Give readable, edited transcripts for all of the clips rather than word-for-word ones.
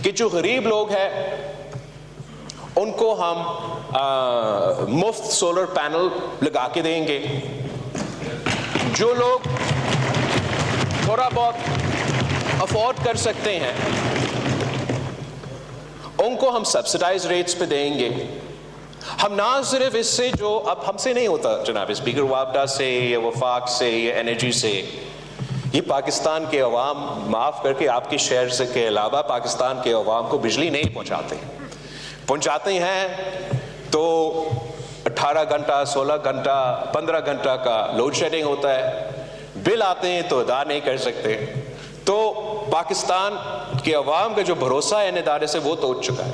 کہ جو غریب لوگ ہیں ان کو ہم مفت سولر پینل لگا کے دیں گے. جو لوگ تھوڑا بہت افورڈ کر سکتے ہیں ان کو ہم سبسڈائز ریٹس پہ دیں گے. ہم نہ صرف اس سے جو اب ہم سے نہیں ہوتا جناب اسپیکر، وابڈا سے یا وفاق سے یا انرجی سے، یہ پاکستان کے عوام، معاف کر کے آپ کے شہر سے کے علاوہ پاکستان کے عوام کو بجلی نہیں پہنچاتے ہیں تو 18 گھنٹہ 16 گھنٹہ 15 گھنٹہ کا لوڈ شیڈنگ ہوتا ہے، بل آتے ہیں تو ادا نہیں کر سکتے. تو پاکستان کے عوام کا جو بھروسہ ہے ان ادارے سے وہ تو اٹھ چکا ہے.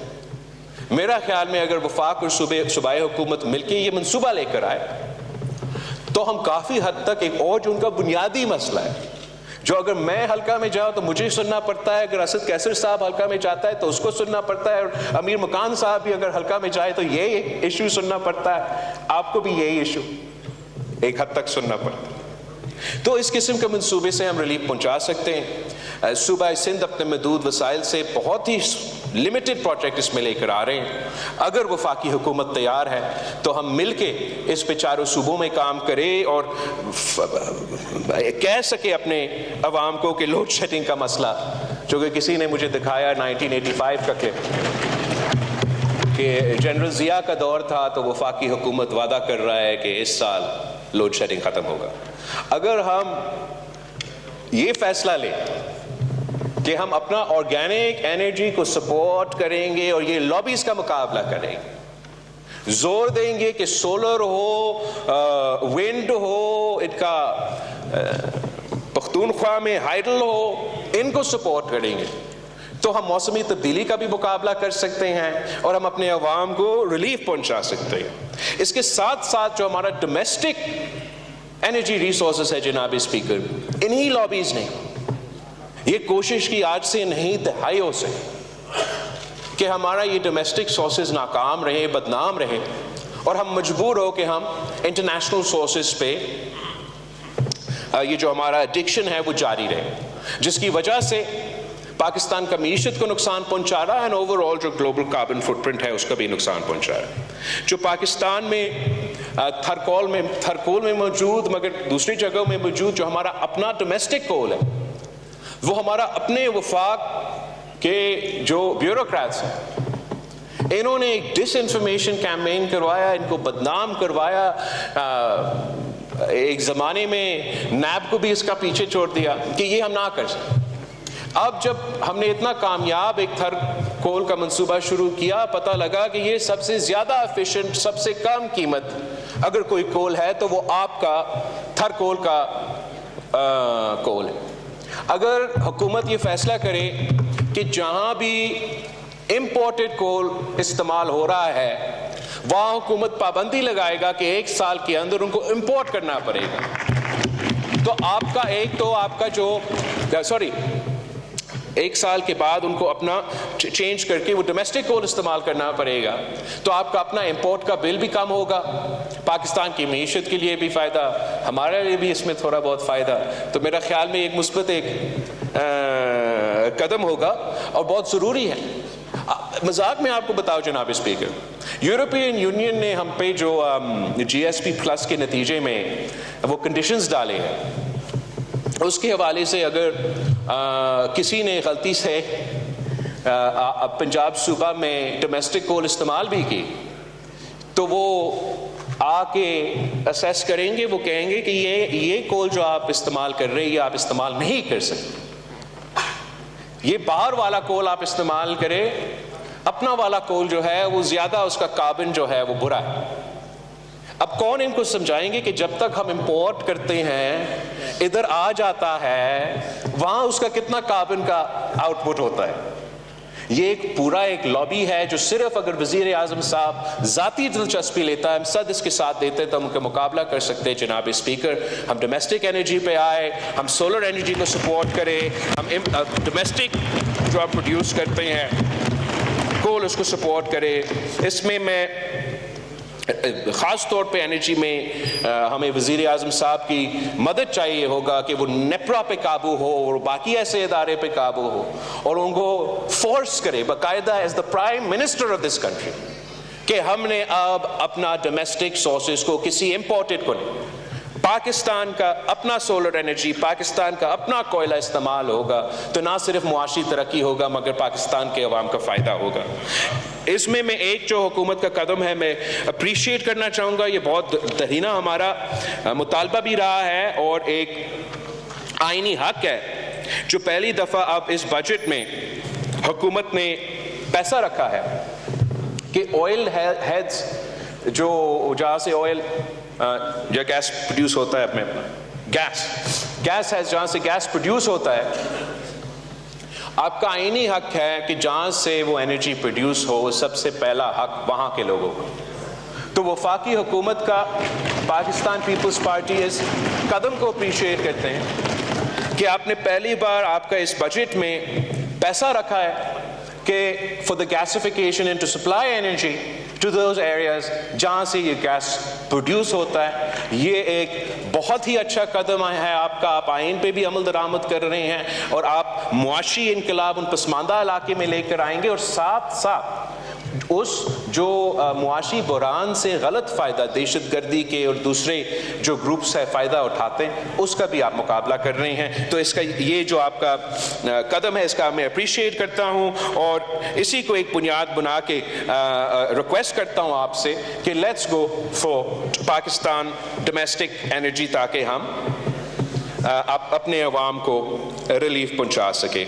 میرا خیال میں اگر وفاق اور صوبائی حکومت مل کے یہ منصوبہ لے کر آئے تو ہم کافی حد تک ایک اور جو ان کا بنیادی مسئلہ ہے، جو اگر میں حلقہ میں جاؤں تو مجھے سننا پڑتا ہے، اگر اسد کیسر صاحب حلقہ میں جاتا ہے تو اس کو سننا پڑتا ہے، اور امیر مکان صاحب بھی اگر حلقہ میں جائے تو یہ ایشو سننا پڑتا ہے، آپ کو بھی یہی ایشو ایک حد تک سننا پڑتا ہے. تو اس قسم کے منصوبے سے ہم ریلیف پہنچا سکتے ہیں. صوبہ سندھ اپنے محدود وسائل سے بہت ہی لمیٹڈ پروجیکٹ اس میں لے کر آ رہے ہیں. اگر وفاقی حکومت تیار ہے تو ہم مل کے اس پہ چاروں صوبوں میں کام کریں اور کہہ سکے اپنے عوام کو کہ لوڈ شیڈنگ کا مسئلہ، جو کہ کسی نے مجھے دکھایا 1985 کا کلپ کہ جنرل ضیاء کا دور تھا تو وفاقی حکومت وعدہ کر رہا ہے کہ اس سال لوڈ شیڈنگ ختم ہوگا. اگر ہم یہ فیصلہ لیں کہ ہم اپنا آرگینک انرجی کو سپورٹ کریں گے اور یہ لابیز کا مقابلہ کریں گے، زور دیں گے کہ سولر ہو، ونڈ ہو، ان کا پختونخوا میں ہائیڈل ہو، ان کو سپورٹ کریں گے تو ہم موسمی تبدیلی کا بھی مقابلہ کر سکتے ہیں اور ہم اپنے عوام کو ریلیف پہنچا سکتے ہیں. اس کے ساتھ ساتھ جو ہمارا ڈومیسٹک انرجی ریسورسز ہے جناب اسپیکر، انہی لابیز نے یہ کوشش کی آج سے نہیں دہائیوں سے کہ ہمارا یہ ڈومیسٹک سورسز ناکام رہے، بدنام رہے، اور ہم مجبور ہو کہ ہم انٹرنیشنل سورسز پہ یہ جو ہمارا ایڈکشن ہے وہ جاری رہے، جس کی وجہ سے پاکستان کا معیشت کو نقصان پہنچا رہا ہے اور اوور آل جو گلوبل کاربن فٹ پرنٹ ہے اس کا بھی نقصان پہنچا رہا ہے. جو پاکستان میں تھرکول میں موجود مگر دوسری جگہوں میں موجود جو ہمارا اپنا ڈومیسٹک کول ہے، وہ ہمارا اپنے وفاق کے جو بیوروکریٹس ہیں انہوں نے ایک ڈس انفارمیشن کیمپین کروایا، ان کو بدنام کروایا. ایک زمانے میں نیب کو بھی اس کا پیچھے چھوڑ دیا کہ یہ ہم نہ کر سکتے. اب جب ہم نے اتنا کامیاب ایک تھر کول کا منصوبہ شروع کیا، پتہ لگا کہ یہ سب سے زیادہ ایفیشنٹ، سب سے کم قیمت اگر کوئی کول ہے تو وہ آپ کا تھر کول کا کول ہے. اگر حکومت یہ فیصلہ کرے کہ جہاں بھی امپورٹڈ کول استعمال ہو رہا ہے وہاں حکومت پابندی لگائے گا کہ 1 سال کے اندر ان کو امپورٹ کرنا پڑے گا، تو آپ کا جو 1 سال کے بعد ان کو اپنا چینج کر کے وہ ڈومیسٹک کول استعمال کرنا پڑے گا، تو آپ کا اپنا امپورٹ کا بل بھی کم ہوگا، پاکستان کی معیشت کے لیے بھی فائدہ، ہمارے لیے بھی اس میں تھوڑا بہت فائدہ. تو میرا خیال میں ایک مثبت قدم ہوگا اور بہت ضروری ہے. مذاق میں آپ کو بتاؤ جناب اسپیکر، یورپین یونین نے ہم پہ جو GSP+ کے نتیجے میں وہ کنڈیشنز ڈالے ہیں، اس کے حوالے سے اگر کسی نے غلطی سے پنجاب صوبہ میں ڈومیسٹک کول استعمال بھی کی تو وہ آ کے اسیس کریں گے، وہ کہیں گے کہ یہ کول جو آپ استعمال کر رہے ہیں یہ آپ استعمال نہیں کر سکتے، یہ باہر والا کول آپ استعمال کریں، اپنا والا کول جو ہے وہ زیادہ اس کا کاربن جو ہے وہ برا ہے. اب کون ان کو سمجھائیں گے کہ جب تک ہم امپورٹ کرتے ہیں ادھر آ جاتا ہے وہاں اس کا کتنا کاربن کا آؤٹ پٹ ہوتا ہے. یہ ایک لابی ہے جو صرف اگر وزیر اعظم صاحب ذاتی دلچسپی لیتا ہے، ہم سب اس کے ساتھ دیتے ہیں تو ہم ان کا مقابلہ کر سکتے ہیں. جناب اسپیکر، ہم ڈومیسٹک انرجی پہ آئے، ہم سولر انرجی کو سپورٹ کریں، ہم ڈومیسٹک جو آپ پروڈیوس کرتے ہیں کول اس کو سپورٹ کرے. اس میں خاص طور پہ انرجی میں ہمیں وزیر اعظم صاحب کی مدد چاہیے ہوگا کہ وہ نیپرا پہ قابو ہو اور باقی ایسے ادارے پہ قابو ہو اور ان کو فورس کرے باقاعدہ as the prime minister of this country کہ ہم نے اب اپنا ڈومیسٹک سورسز کو کسی امپورٹڈ کو نہیں، پاکستان کا اپنا سولر انرجی، پاکستان کا اپنا کوئلہ استعمال ہوگا تو نہ صرف معاشی ترقی ہوگا مگر پاکستان کے عوام کا فائدہ ہوگا۔ اس میں ایک جو حکومت کا قدم ہے میں اپریشیٹ کرنا چاہوں گا، یہ بہت دہینہ ہمارا مطالبہ بھی رہا ہے اور ایک آئینی حق ہے، جو پہلی دفعہ اب اس بجٹ میں حکومت نے پیسہ رکھا ہے کہ آئل ہیڈز جو جہاں سے آئل یا گیس پروڈیوس ہوتا ہے اپنے گیس ہے جہاں سے گیس پروڈیوس ہوتا ہے، آپ کا آئینی حق ہے کہ جہاں سے وہ انرجی پروڈیوس ہو وہ سب سے پہلا حق وہاں کے لوگوں کا۔ تو وفاقی حکومت کا پاکستان پیپلز پارٹی اس قدم کو اپریشیٹ کرتے ہیں کہ آپ نے پہلی بار آپ کا اس بجٹ میں پیسہ رکھا ہے کہ for the gasification and to supply energy to those areas جہاں سے یہ گیس پروڈیوس ہوتا ہے۔ یہ ایک بہت ہی اچھا قدم ہے آپ کا، آپ آئین پہ بھی عمل درآمد کر رہے ہیں اور آپ معاشی انقلاب ان پسماندہ علاقے میں لے کر آئیں گے، اور ساتھ ساتھ اس جو معاشی بحران سے غلط فائدہ دہشت گردی کے اور دوسرے جو گروپس ہے فائدہ اٹھاتے ہیں اس کا بھی آپ مقابلہ کر رہے ہیں۔ تو اس کا یہ جو آپ کا قدم ہے اس کا میں اپریشیٹ کرتا ہوں اور اسی کو ایک بنیاد بنا کے ریکویسٹ کرتا ہوں آپ سے کہ let's go for Pakistan domestic energy تاکہ ہم اپنے عوام کو ریلیف پہنچا سکیں۔